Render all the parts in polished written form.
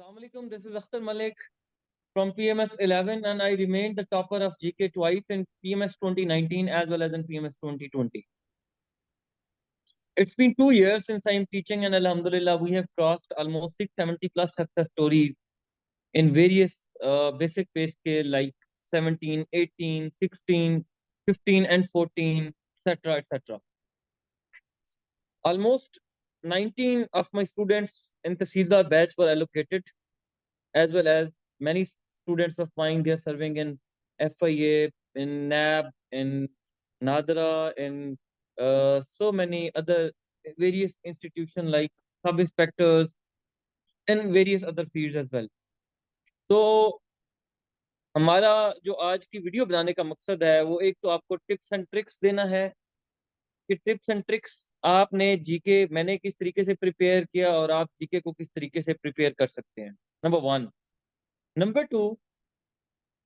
Assalamualaikum, this is Akhtar Malik from PMS 11 and I remained the topper of GK twice in PMS 2019 as well as in PMS 2020. It's been 2 years since I am teaching and Alhamdulillah we have crossed almost 670 plus success stories in various basic pay scale like 17, 18, 16, 15 and 14, etc. etc. Almost 19 of my students in the Sida batch were allocated as well as many students of mine, they are serving in FIA, in NAB, in NADRA, in so many other various institutions like sub inspectors and various other fields as well. तो हमारा जो आज की video बनाने का मकसद है वो एक तो आपको टिप्स एंड ट्रिक्स देना है कि टिप्स एंड ट्रिक्स आपने जीके मैंने किस तरीके से प्रिपेयर किया और आप जीके को किस तरीके से प्रिपेयर कर सकते हैं। नंबर 1। नंबर 2,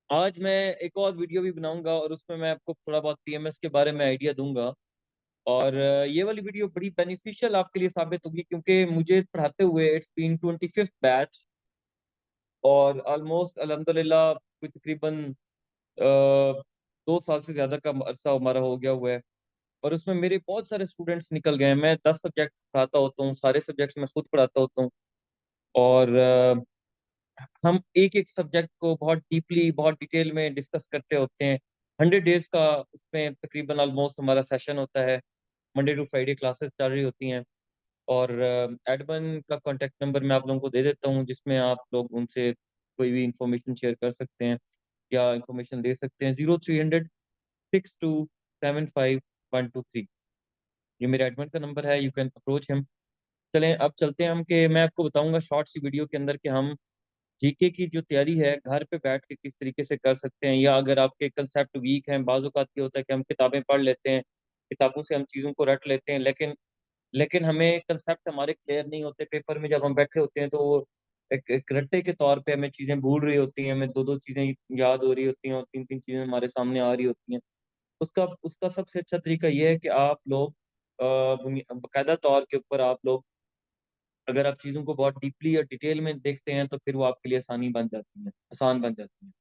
आज मैं एक और वीडियो भी बनाऊंगा और उसमें मैं आपको थोड़ा बहुत पीएमएस के बारे में आइडिया दूंगा और ये वाली वीडियो बड़ी बेनिफिशियल आपके लिए साबित होगी क्योंकि मुझे पढ़ाते हुए इट्स बीन 25th बैच और ऑलमोस्ट अल्हम्दुलिल्लाह कोई तकरीबन 2 साल से ज़्यादा का अरसा हमारा हो गया हुआ है और उसमें मेरे बहुत सारे स्टूडेंट्स निकल गए हैं। मैं 10 सब्जेक्ट पढ़ाता होता हूँ, सारे सब्जेक्ट्स मैं खुद पढ़ाता होता हूँ और हम एक एक सब्जेक्ट को बहुत डीपली बहुत डिटेल में डिस्कस करते होते हैं। 100 डेज का उसमें तकरीबन ऑलमोस्ट हमारा सेशन होता है। मंडे टू फ्राइडे क्लासेस चल रही होती हैं और एडमिन का कॉन्टैक्ट नंबर मैं आप लोगों को दे देता हूँ जिसमें आप लोग उनसे कोई भी इंफॉर्मेशन शेयर कर सकते हैं या इंफॉर्मेशन दे सकते हैं। 0300 6275 123 ये मेरे एडमिन का नंबर है, यू कैन अप्रोच हिम। चलें अब चलते हैं हम कि मैं आपको बताऊंगा शॉर्ट सी वीडियो के अंदर कि हम जीके की जो तैयारी है घर पे बैठ के किस तरीके से कर सकते हैं या अगर आपके कंसेप्ट वीक हैं। बाज़ औक़ात ये होता है कि हम किताबें पढ़ लेते हैं, किताबों से हम चीज़ों को रट लेते हैं लेकिन हमें कंसेप्ट हमारे क्लियर नहीं होते। पेपर में जब हम बैठे होते हैं तो वो एक रट्टे के तौर पे हमें चीज़ें भूल रही होती हैं, हमें 2-2 चीज़ें याद हो रही होती हैं और 3-3 चीज़ें हमारे सामने आ रही होती हैं। उसका उसका सबसे अच्छा तरीका ये है कि आप लोग बाकायदा तौर के ऊपर आप लोग अगर आप चीज़ों को बहुत डीपली या डिटेल में देखते हैं तो फिर वो आपके लिए आसान बन जाती हैं।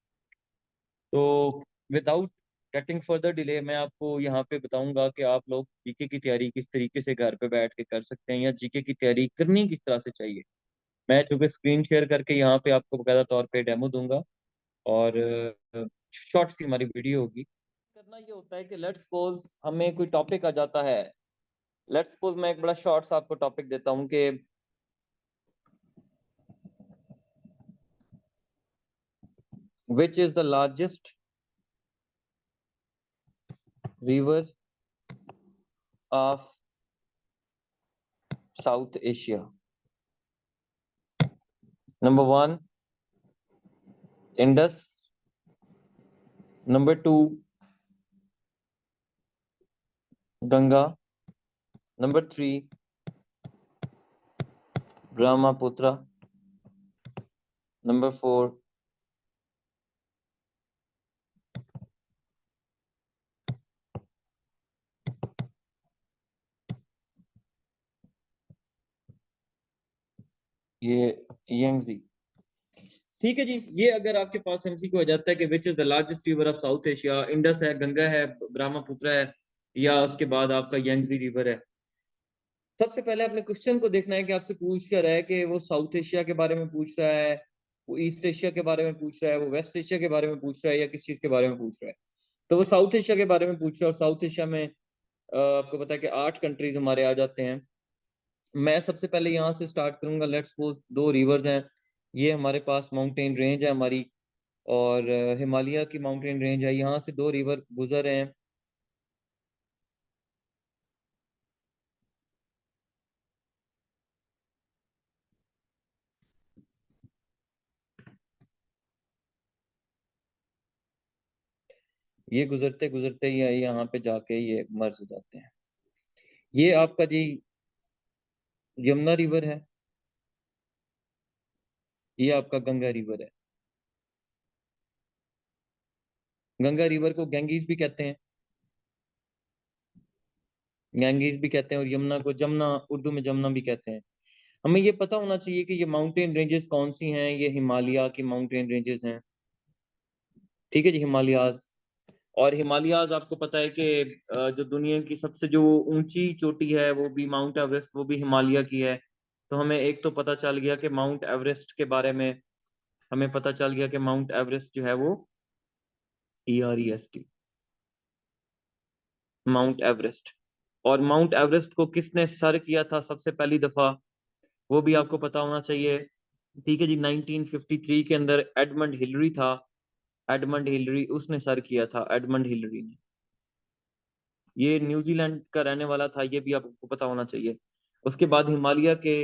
तो विदाउट गेटिंग फर्दर डिले मैं आपको यहाँ पे बताऊँगा कि आप लोग जीके की तैयारी किस तरीके से घर पे बैठ के कर सकते हैं या जीके की तैयारी करनी किस तरह से चाहिए। मैं चूँकि स्क्रीन शेयर करके यहाँ पे आपको बाकायदा तौर पे डेमो दूँगा और शॉर्ट सी हमारी वीडियो होगी। करना ये होता है कि लेट्स सपोज़ हमें कोई टॉपिक आ जाता है। लेट्स सपोज़ मैं एक बड़ा शॉर्ट सा आपको टॉपिक देता हूँ कि Which is the largest river of South Asia? Number 1, Indus. Number 2, Ganga. Number 3, Brahmaputra. Number 4, ये Yangtze। ठीक है जी, ये अगर आपके पास एमसीक्यू हो जाता है कि which is the largest river of south Asia, Indus है, गंगा है, ब्रह्मपुत्र है या उसके बाद आपका यंगजी रिवर है। सबसे पहले अपने क्वेश्चन को देखना है कि आपसे पूछ क्या रहा है कि वो साउथ एशिया के बारे में पूछ रहा है, वो ईस्ट एशिया के बारे में पूछ रहा है, वो वेस्ट एशिया के बारे में पूछ रहा है या किस चीज़ के बारे में पूछ रहा है। तो वो साउथ एशिया के बारे में पूछ रहा है और साउथ एशिया में आपको पता है कि 8 कंट्रीज हमारे आ जाते हैं। मैं सबसे पहले यहाँ से स्टार्ट करूंगा। लेट्स सपोज 2 रिवर्स हैं, ये हमारे पास माउंटेन रेंज है हमारी और हिमालय की माउंटेन रेंज है। यहाँ से 2 रिवर गुजर रहे हैं। ये गुजरते गुजरते ये यहाँ पे जाके ये मर्ज हो जाते हैं। ये आपका जी यमुना रिवर है, ये आपका गंगा रिवर है। गंगा रिवर को गैंगीज भी कहते हैं, गैंगीज भी कहते हैं और यमुना को जमुना, उर्दू में जमुना भी कहते हैं। हमें ये पता होना चाहिए कि ये माउंटेन रेंजेस कौन सी हैं, ये हिमालय की माउंटेन रेंजेस हैं। ठीक है जी, हिमालयाज। और हिमालयाज आपको पता है कि जो दुनिया की सबसे जो ऊंची चोटी है वो भी माउंट एवरेस्ट, वो भी हिमालय की है। तो हमें एक तो पता चल गया कि माउंट एवरेस्ट के बारे में, हमें पता चल गया कि माउंट एवरेस्ट जो है वो EREST, माउंट एवरेस्ट। और माउंट एवरेस्ट को किसने सर किया था सबसे पहली दफा, वो भी आपको पता होना चाहिए। ठीक है जी, 1953 के अंदर एडमंड हिलरी था, एडमंड हिलरी, उसने सर किया था, एडमंड हिलरी ने। ये न्यूजीलैंड का रहने वाला था, ये भी आपको पता होना चाहिए। उसके बाद हिमालय के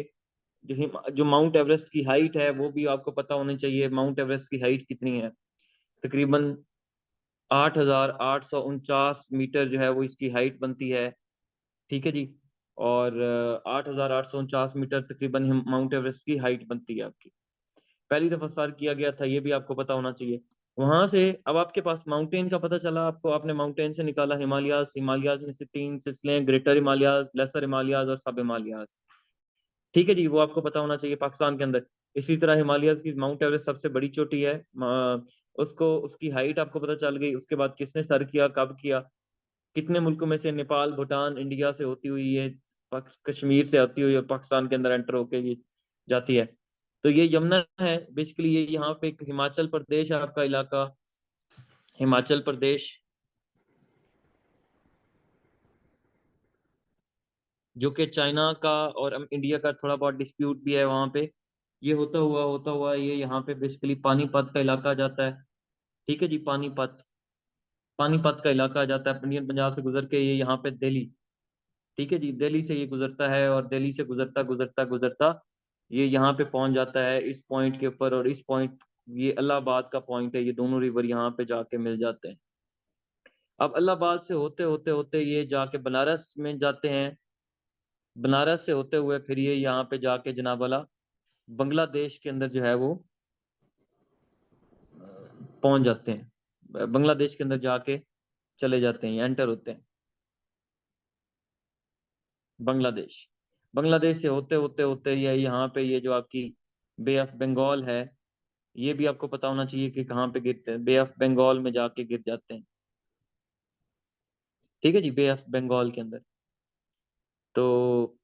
जो माउंट एवरेस्ट की हाइट है वो भी आपको पता होनी चाहिए। माउंट एवरेस्ट की हाइट कितनी है? तकरीबन 8,849 मीटर जो है वो इसकी हाइट बनती है। ठीक है जी। और 8,849 मीटर तकरीबन माउंट एवरेस्ट की हाइट बनती है आपकी। पहली दफा सर किया गया था, ये भी आपको पता होना चाहिए। वहां से अब आपके पास माउंटेन का पता चला आपको, आपने माउंटेन से निकाला हिमालयाज। हिमालयाज में से तीन सिलसिले हैं, ग्रेटर हिमालयाज, लेसर हिमालयाज और सब हिमालयाज। ठीक है जी, वो आपको पता होना चाहिए पाकिस्तान के अंदर। इसी तरह हिमालयाज की माउंट एवरेस्ट सबसे बड़ी चोटी है। उसको उसकी हाइट आपको पता चल गई। उसके बाद किसने सर किया, कब किया, कितने मुल्कों में से, नेपाल, भूटान, इंडिया से होती हुई ये कश्मीर से आती हुई और पाकिस्तान के अंदर एंटर होके ये जाती है। तो ये यमुना है बेसिकली। ये यहाँ पे एक हिमाचल प्रदेश है आपका इलाका, हिमाचल प्रदेश, जो कि चाइना का और इंडिया का थोड़ा बहुत डिस्प्यूट भी है वहाँ पे। ये होता हुआ ये यहाँ पे बेसिकली पानीपत का इलाका आ जाता है। ठीक है जी, पानीपत, पानीपत का इलाका आ जाता है इंडियन पंजाब से गुजर के ये यहाँ पे दिल्ली। ठीक है जी, दिल्ली से ये गुजरता है और दिल्ली से गुजरता गुजरता गुजरता ये यहाँ पे पहुंच जाता है इस पॉइंट के ऊपर। और इस पॉइंट, ये इलाहाबाद का पॉइंट है, ये दोनों रिवर यहाँ पे जाके मिल जाते हैं। अब इलाहाबाद से होते होते होते ये जाके बनारस में जाते हैं। बनारस से होते हुए फिर ये यहाँ पे जाके जनाब वाला बांग्लादेश के अंदर जो है वो पहुंच जाते हैं। बांग्लादेश के अंदर जाके चले जाते हैं, एंटर होते हैं बांग्लादेश। बांग्लादेश से होते होते होते ये यहाँ पे ये जो आपकी बे ऑफ बंगाल है, ये भी आपको पता होना चाहिए कि कहाँ पे गिरते हैं। बे ऑफ बंगाल में जाके गिर जाते हैं। ठीक है जी, बे ऑफ बंगाल के अंदर। तो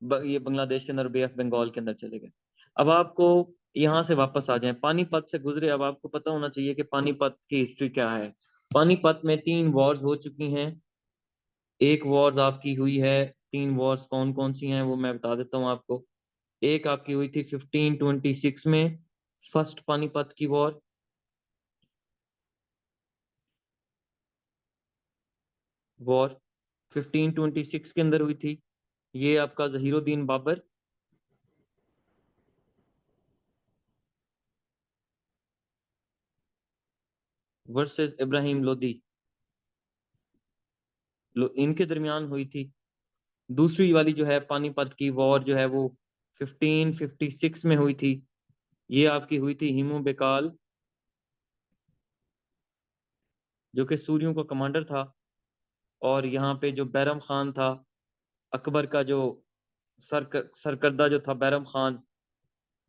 ये बांग्लादेश के अंदर बे ऑफ बंगाल के अंदर चले गए। अब आपको यहाँ से वापस आ जाएं, पानीपत से गुजरे। अब आपको पता होना चाहिए कि पानीपत की हिस्ट्री क्या है। पानीपत में 3 वॉर्स हो चुकी हैं। एक वॉर आपकी हुई है, 3 वॉर्स कौन कौन सी हैं वो मैं बता देता हूँ आपको। एक आपकी हुई थी 1526 में, फर्स्ट पानीपत की वॉर। वॉर 1526 के अंदर हुई थी। ये आपका जहीरुद्दीन बाबर वर्सेस इब्राहिम लोदी, इनके दरमियान हुई थी। दूसरी वाली जो है पानीपत की वॉर जो है वो 1556 में हुई थी। ये आपकी हुई थी हिमू बेकाल, जो कि सूरियों का कमांडर था। और यहाँ पे जो बैरम खान था, अकबर का जो सरकर्दा जो था बैरम खान,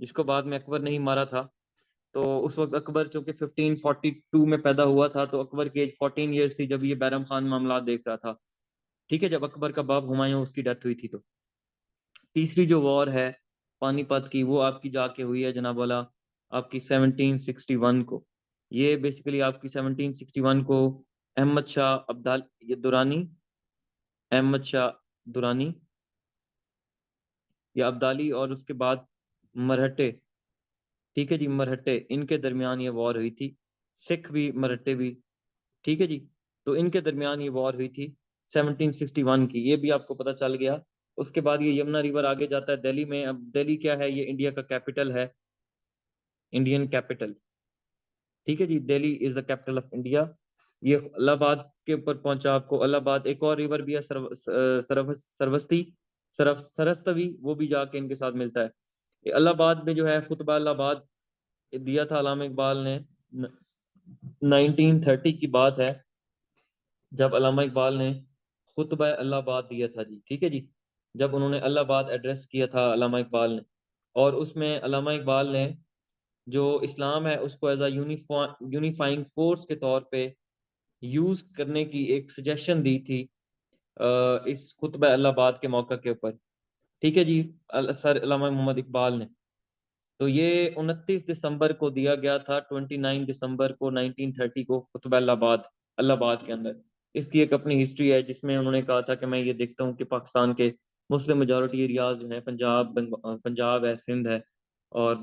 जिसको बाद में अकबर ने ही मारा था। तो उस वक्त अकबर चूंकि 1542 में पैदा हुआ था, तो अकबर की एज 14 ईयर्स थी जब ये बैरम खान मामला देख रहा था। ठीक है, जब अकबर का बाप हुमायूं उसकी डेथ हुई थी। तो तीसरी जो वॉर है पानीपत की, वो आपकी जाके हुई है जनाब वाला आपकी 1761 को। ये बेसिकली आपकी 1761 को अहमद शाह अब्दाल ये दुरानी, अहमद शाह दुरानी या अब्दाली और उसके बाद मरहटे। ठीक है जी, मरहटे, इनके दरमियान ये वॉर हुई थी। सिख भी, मरहटे भी। ठीक है जी। तो इनके दरमियान ये वॉर हुई थी 1761 की, ये भी आपको पता चल गया। उसके बाद ये यमुना रिवर आगे जाता है दिल्ली में। अब दिल्ली क्या है, ये इंडिया का कैपिटल है, इंडियन कैपिटल। ठीक है जी, Delhi is the capital of India. ये इलाहाबाद के ऊपर पहुंचा आपको। इलाहाबाद, एक और रिवर भी है सरवस्ती, सरस्तवी, वो भी जाके इनके साथ मिलता है। ये इलाहाबाद में जो है खुतबा इलाहाबाद दिया था अल्लामा इकबाल ने। 1930 की बात है जब अल्लामा इकबाल ने खुतबा इलाहाबाद दिया था जी। ठीक है जी, जब उन्होंने अलाहाबाद एड्रेस किया था अल्लामा इकबाल ने, और उसमें अल्लामा इकबाल ने जो इस्लाम है उसको एज अ यूनिफाइंग फोर्स के तौर पे यूज करने की एक सजेशन दी थी इस खुतबा अल्लाहाबाद के मौका के ऊपर। ठीक है जी, सर अल्लामा मोहम्मद इकबाल ने। तो ये 29 दिसंबर को दिया गया था, 29 दिसंबर को 1930 को, खुतबा इलाहाबाद इलाहाबाद के अंदर। इसकी एक अपनी हिस्ट्री है जिसमें उन्होंने कहा था कि मैं ये देखता हूँ कि पाकिस्तान के मुस्लिम मेजॉरिटी एरियाज जो हैं, पंजाब है, सिंध है, और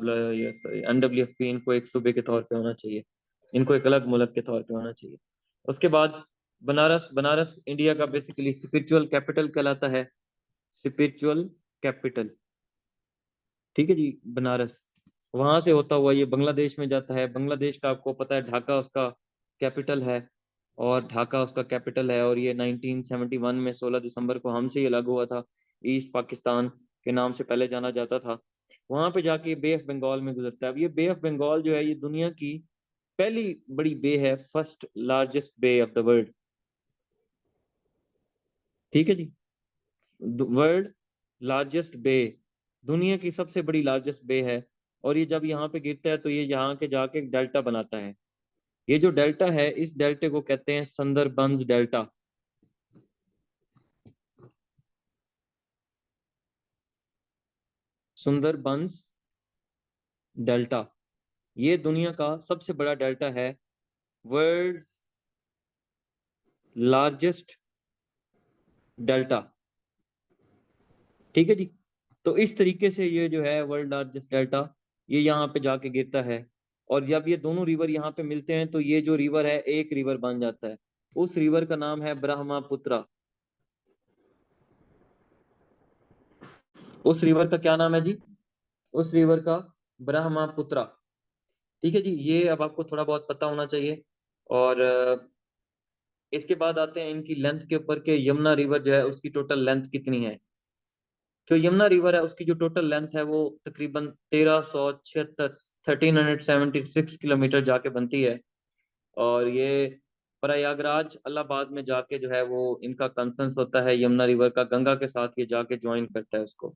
NWFP, इनको एक सूबे के तौर पे होना चाहिए, इनको एक अलग मुल्क के तौर पे होना चाहिए। उसके बाद बनारस, बनारस इंडिया का बेसिकली स्पिरिचुअल कैपिटल कहलाता है, स्पिरिचुअल कैपिटल। ठीक है जी, बनारस। वहां से होता हुआ ये बांग्लादेश में जाता है। बांग्लादेश का आपको पता है ढाका उसका कैपिटल है, और ढाका उसका कैपिटल है, और ये 1971 में 16 दिसंबर को हमसे ही अलग हुआ था। ईस्ट पाकिस्तान के नाम से पहले जाना जाता था। वहां पे जाके ये बे ऑफ बंगाल में गुजरता है। अब ये बे ऑफ बंगाल जो है ये दुनिया की पहली बड़ी बे है, first largest bay of the world. ठीक है जी, वर्ल्ड लार्जेस्ट बे, दुनिया की सबसे बड़ी लार्जेस्ट बे है। और ये जब यहाँ पे गिरता है तो ये यहाँ के जाके एक डेल्टा बनाता है। ये जो डेल्टा है, इस डेल्टे को कहते हैं सुंदरबंस डेल्टा। सुंदरबंस डेल्टा, ये दुनिया का सबसे बड़ा डेल्टा है, वर्ल्ड लार्जेस्ट डेल्टा। ठीक है जी। तो इस तरीके से ये जो है वर्ल्ड लार्जेस्ट डेल्टा, ये यहाँ पे जाके गिरता है। और जब ये दोनों रिवर यहाँ पे मिलते हैं तो ये जो रिवर है एक रिवर बन जाता है। उस रिवर का नाम है ब्रह्मपुत्रा। उस रिवर का क्या नाम है जी? उस रिवर का ब्रह्मपुत्रा। ठीक है जी, ये अब आपको थोड़ा बहुत पता होना चाहिए। और इसके बाद आते हैं इनकी लेंथ के ऊपर के यमुना रिवर जो है उसकी टोटल लेंथ कितनी है। जो यमुना रिवर है उसकी जो टोटल लेंथ है वो तकरीबन 1376, 1376 किलोमीटर जाके बनती है। और ये प्रयागराज इलाहाबाद में जाके जो है वो इनका कंसंस होता है यमुना रिवर का, गंगा के साथ ये जाके ज्वाइन करता है उसको।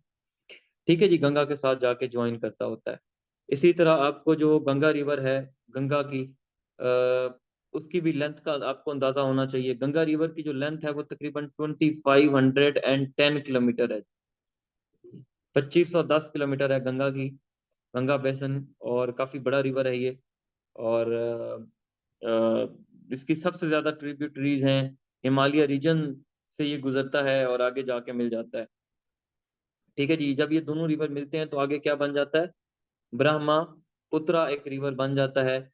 ठीक है जी, गंगा के साथ जाके ज्वाइन करता होता है। इसी तरह आपको जो गंगा रिवर है, गंगा की उसकी भी लेंथ का आपको अंदाजा होना चाहिए। गंगा रिवर की जो लेंथ है वो तकरीबन 2510 किलोमीटर है। 2510 किलोमीटर है गंगा की, गंगा बेसन। और काफी बड़ा रिवर है ये। और इसकी सबसे ज्यादा ट्रिब्यूटरीज हैं, हिमालय रीजन से ये गुजरता है और आगे जाके मिल जाता है। ठीक है जी, जब ये दोनों रिवर मिलते हैं तो आगे क्या बन जाता है? ब्रह्मपुत्रा एक रिवर बन जाता है।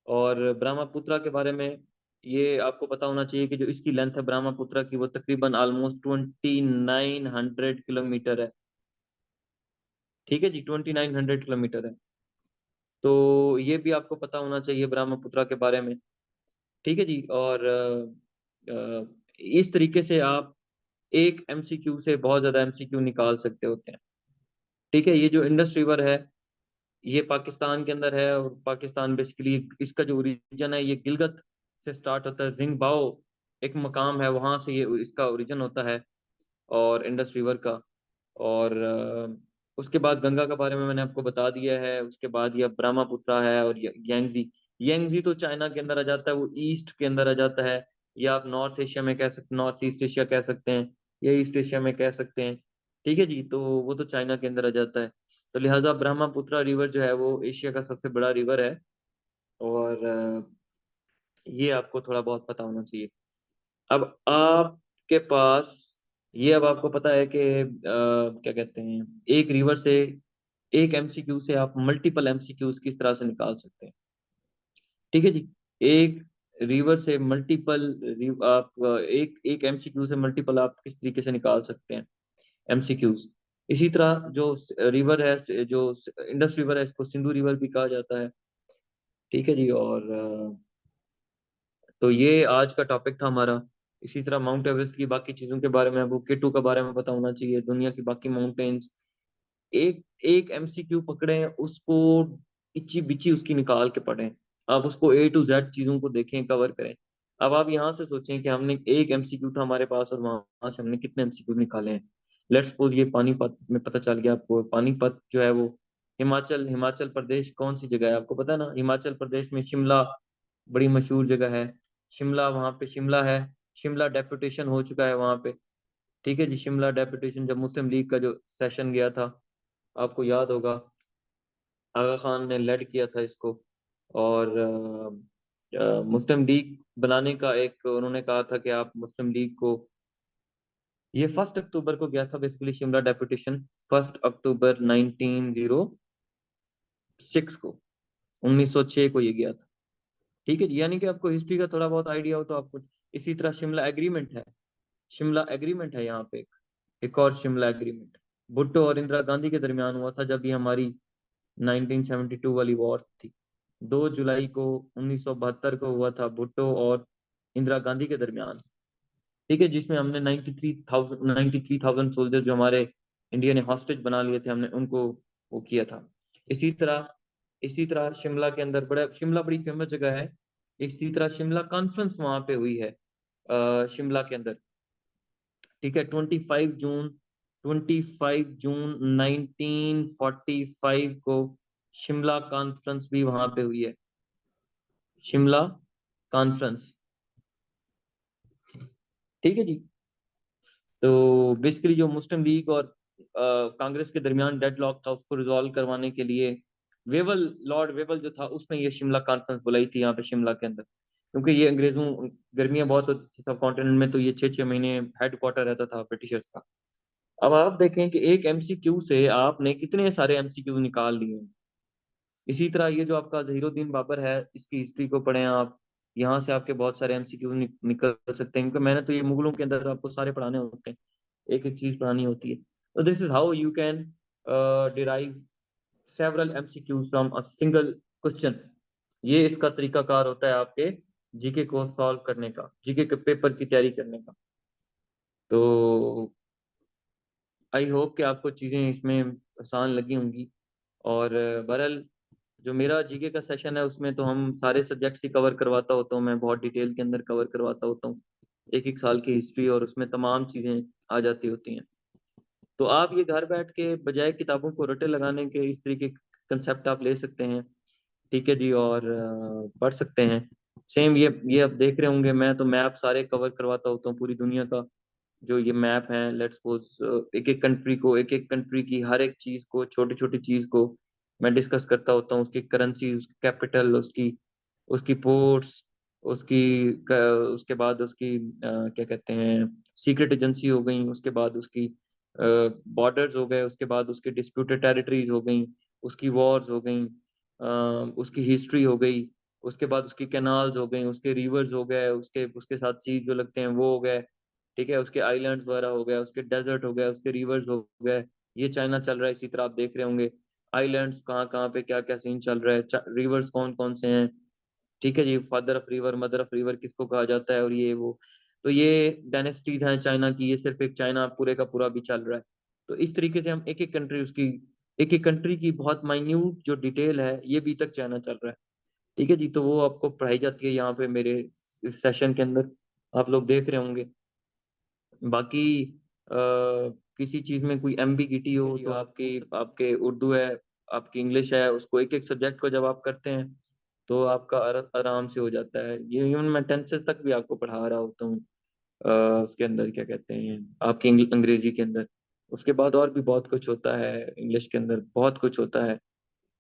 और ब्रह्मपुत्रा के बारे में ये आपको पता होना चाहिए कि जो इसकी लेंथ है ब्रह्मपुत्रा की वो तकरीबन ऑलमोस्ट 2900 किलोमीटर है। ठीक है जी, 2900 किलोमीटर है। तो ये भी आपको पता होना चाहिए ब्रह्मपुत्रा के बारे में। ठीक है जी। और इस तरीके से आप एक MCQ से बहुत ज्यादा MCQ निकाल सकते होते हैं। ठीक है, ये जो इंडस रिवर है ये पाकिस्तान के अंदर है। और पाकिस्तान बेसिकली इसका जो ओरिजिन है ये गिलगित से स्टार्ट होता है। जिंगबाओ एक मकाम है, वहां से ये इसका ओरिजिन होता है, और इंडस रिवर का। और उसके बाद गंगा के बारे में मैंने आपको बता दिया है। उसके बाद ये ब्रह्मपुत्रा है, और यांगजी। यांगजी तो चाइना के अंदर आ जाता है, वो ईस्ट के अंदर आ जाता है। या आप नॉर्थ एशिया में कह सकते, नॉर्थ ईस्ट एशिया कह सकते हैं, या ईस्ट एशिया में कह सकते हैं। ठीक है जी, तो वो तो चाइना के अंदर आ जाता है। तो लिहाजा ब्रह्मपुत्रा रिवर जो है वो एशिया का सबसे बड़ा रिवर है। और ये आपको थोड़ा बहुत पता होना चाहिए। अब आपके पास ये, अब आपको पता है कि क्या कहते हैं, एक रिवर से एक MCQ से आप मल्टीपल MCQs किस तरह से निकाल सकते हैं। ठीक है जी, एक रिवर से मल्टीपल, आप एक एक MCQ से मल्टीपल आप किस तरीके से निकाल सकते हैं MCQs। इसी तरह जो रिवर है, जो इंडस रिवर है, इसको सिंधु रिवर भी कहा जाता है। ठीक है जी। और तो ये आज का टॉपिक था हमारा। इसी तरह माउंट एवरेस्ट की बाकी चीजों के बारे में, आपको K2 के बारे में पता होना चाहिए, दुनिया की बाकी माउंटेन्स। एक एक MCQ पकड़े, उसको इच्ची बिच्ची उसकी निकाल के पढ़ें। आप उसको A to Z चीजों को देखें, कवर करें। अब आप यहाँ से सोचें कि हमने एक MCQ था हमारे पास, और वहां से हमने कितने MCQ निकाले हैं। लेट्स सपोज ये पानीपत में पता चल गया आपको, पानीपत जो है वो हिमाचल हिमाचल प्रदेश कौन सी जगह है आपको पता है ना, हिमाचल प्रदेश में शिमला बड़ी मशहूर जगह है। शिमला, वहाँ पे शिमला है, शिमला डेपुटेशन हो चुका है वहाँ पे। ठीक है जी, शिमला डेपुटेशन जब मुस्लिम लीग का जो सेशन गया था, आपको याद होगा, आगा खान ने लेड किया था इसको। और मुस्लिम लीग बनाने का एक उन्होंने कहा था कि आप मुस्लिम लीग को, ये 1 अक्टूबर को गया था बेसिकली शिमला डेपुटेशन, 1 अक्टूबर 1906 को, 1906 को ये गया था। ठीक है जी, यानी कि आपको हिस्ट्री का थोड़ा बहुत आइडिया हो तो आपको। इसी तरह शिमला एग्रीमेंट है, शिमला एग्रीमेंट है यहाँ पे एक और शिमला एग्रीमेंट भुट्टो और इंदिरा गांधी के दरमियान हुआ था, जब ये हमारी 1972 वाली वॉर थी। 2 जुलाई को 1972 को हुआ था भुट्टो और इंदिरा गांधी के दरमियान। ठीक है, जिसमें हमने 93,000 सोल्जर जो हमारे इंडिया ने हॉस्टेज बना लिए थे, हमने उनको वो किया था। इसी तरह शिमला के अंदर बड़ा, शिमला बड़ी फेमस जगह है। इसी तरह शिमला कॉन्फ्रेंस वहां पे हुई है शिमला के अंदर। ठीक है, 25 जून 1945 को शिमला कॉन्फ्रेंस भी वहां पे हुई है, शिमला कॉन्फ्रेंस। ठीक है जी। तो बेसिकली जो मुस्लिम लीग और कांग्रेस के दरमियान डेडलॉक था उसको रिजॉल्व करवाने के लिए वेवल, लॉर्ड वेवल जो था उसने ये शिमला कॉन्फ्रेंस बुलाई थी यहाँ पे शिमला के अंदर। क्योंकि ये अंग्रेजों, गर्मियां बहुत होती थी सब कॉन्टिनेंट में, तो ये 6 6 महीने हेड क्वार्टर रहता था ब्रिटिशर्स का। अब आप देखें कि एक एमसीक्यू से आपने कितने सारे एमसीक्यू निकाल लिए। इसी तरह ये जो आपका जहीरुद्दीन बाबर है, इसकी हिस्ट्री को पढ़ें आप, यहाँ से आपके बहुत सारे एमसीक्यू निकल सकते हैं, क्योंकि मैंने तो ये मुगलों के अंदर आपको सारे पढ़ाने होते हैं, एक एक चीज पढ़ानी होती है। तो this is how you can derive several MCQs from a single question. ये इसका तरीकाकार होता है आपके जीके को सॉल्व करने का, जीके के पेपर की तैयारी करने का। तो आई होप कि आपको चीज़ें इसमें आसान लगी होंगी। और बहरहाल जो मेरा जीके का सेशन है उसमें तो हम सारे सब्जेक्ट्स ही कवर करवाता होता हूँ, मैं बहुत डिटेल के अंदर कवर करवाता होता हूँ एक एक साल की हिस्ट्री, और उसमें तमाम चीज़ें आ जाती होती हैं। तो आप ये घर बैठ के बजाय किताबों को रटे लगाने के इस तरीके के कंसेप्ट आप ले सकते हैं। ठीक है जी, और पढ़ सकते हैं। सेम ये आप देख रहे होंगे, मैं तो मैप सारे कवर करवाता होता हूँ पूरी दुनिया का। जो ये मैप है, लेट्स सपोज एक एक कंट्री को, एक एक कंट्री की हर एक चीज को, छोटी छोटी चीज को मैं डिस्कस करता होता हूँ, उसकी करेंसी, उसकी कैपिटल, उसकी उसकी पोर्ट्स, उसकी उसके बाद उसकी क्या कहते हैं, सीक्रेट एजेंसी हो गई, उसके बाद उसकी बॉर्डर्स हो गए, उसके बाद उसकी डिस्प्यूटेड टेरिटरीज हो गई, उसकी वॉर्स हो गई, उसकी हिस्ट्री हो गई, उसके बाद उसकी कैनाल्स हो गई, उसके रिवर्स हो गए, उसके उसके साथ सीज जो लगते हैं वो हो गए। ठीक है, उसके आइलैंड्स वगैरह हो गए, उसके डेजर्ट हो गए, उसके रिवर्स हो गए। ये चाइना चल रहा है, इसी तरह आप देख रहे होंगे आइलैंड्स कहाँ कहाँ पे क्या क्या सीन चल रहा है, रिवर्स कौन कौन से हैं। ठीक है जी, father of river, mother of river किसको कहा जाता है, और ये वो। तो ये डायनेस्टीज हैं चाइना की, ये सिर्फ एक चाइना पूरे का पूरा भी चल रहा है। तो इस तरीके से हम एक एक कंट्री, उसकी एक एक कंट्री की बहुत माइन्यूट जो डिटेल है ये भी तक चाइना चल रहा है। ठीक है जी, तो वो आपको पढ़ाई जाती है यहाँ पे मेरे सेशन के अंदर, आप लोग देख रहे होंगे। बाकी किसी चीज में कोई एम्बिगिटी हो तो आपकी, आपके उर्दू है, आपकी इंग्लिश है, उसको एक एक सब्जेक्ट को जब आप करते हैं तो आपका आराम से हो जाता है। ये इवन मैं टेंसेस तक भी आपको पढ़ा रहा होता हूँ उसके अंदर क्या कहते हैं आपकी अंग्रेजी के अंदर। उसके बाद और भी बहुत कुछ होता है, इंग्लिश के अंदर बहुत कुछ होता है।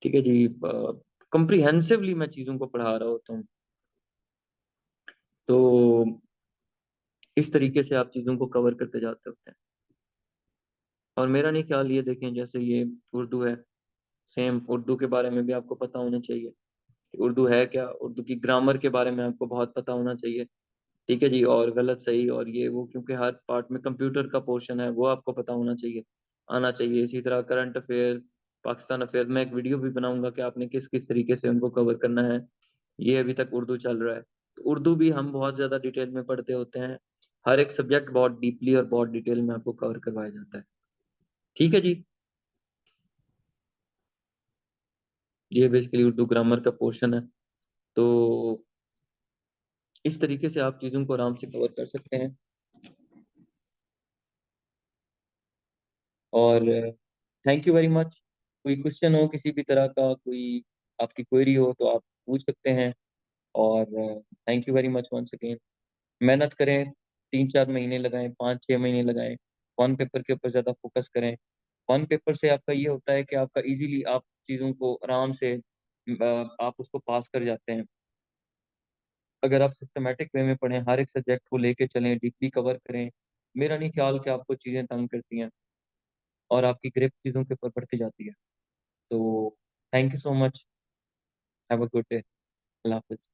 ठीक है जी, कंप्रीहेंसिवली मैं चीज़ों को पढ़ा रहा होता हूँ। तो इस तरीके से आप चीज़ों को कवर करते जाते होते हैं। और मेरा नहीं ख्याल, ये देखें जैसे ये उर्दू है, सेम उर्दू के बारे में भी आपको पता होना चाहिए कि उर्दू है क्या, उर्दू की ग्रामर के बारे में आपको बहुत पता होना चाहिए। ठीक है जी, और गलत सही और ये वो, क्योंकि हर पार्ट में कंप्यूटर का पोर्शन है वो आपको पता होना चाहिए, आना चाहिए। इसी तरह करंट अफेयर, पाकिस्तान अफेयर, मैं एक वीडियो भी बनाऊंगा कि आपने किस किस तरीके से उनको कवर करना है। ये अभी तक उर्दू चल रहा है, तो उर्दू भी हम बहुत ज़्यादा डिटेल में पढ़ते होते हैं। हर एक सब्जेक्ट बहुत डीपली और बहुत डिटेल में आपको कवर करवाया जाता है। ठीक है जी, ये बेसिकली उर्दू ग्रामर का पोर्शन है। तो इस तरीके से आप चीज़ों को आराम से कवर कर सकते हैं। और थैंक यू वेरी मच। कोई क्वेश्चन हो किसी भी तरह का, कोई आपकी क्वेरी हो तो आप पूछ सकते हैं। और thank you very much once again. मेहनत करें, 3-4 महीने लगाएं, 5-6 महीने लगाएं, वन पेपर के ऊपर ज़्यादा फोकस करें। वन पेपर से आपका ये होता है कि आपका इजीली आप चीज़ों को आराम से आप उसको पास कर जाते हैं। अगर आप सिस्टमेटिक वे में पढ़ें, हर एक सब्जेक्ट को लेके चलें, डीपली कवर करें, मेरा नहीं ख्याल कि आपको चीज़ें तंग करती हैं और आपकी ग्रिप चीज़ों के ऊपर बढ़ती जाती है। तो thank you so much. Have a good day. अल्लाह हाफ़िज़।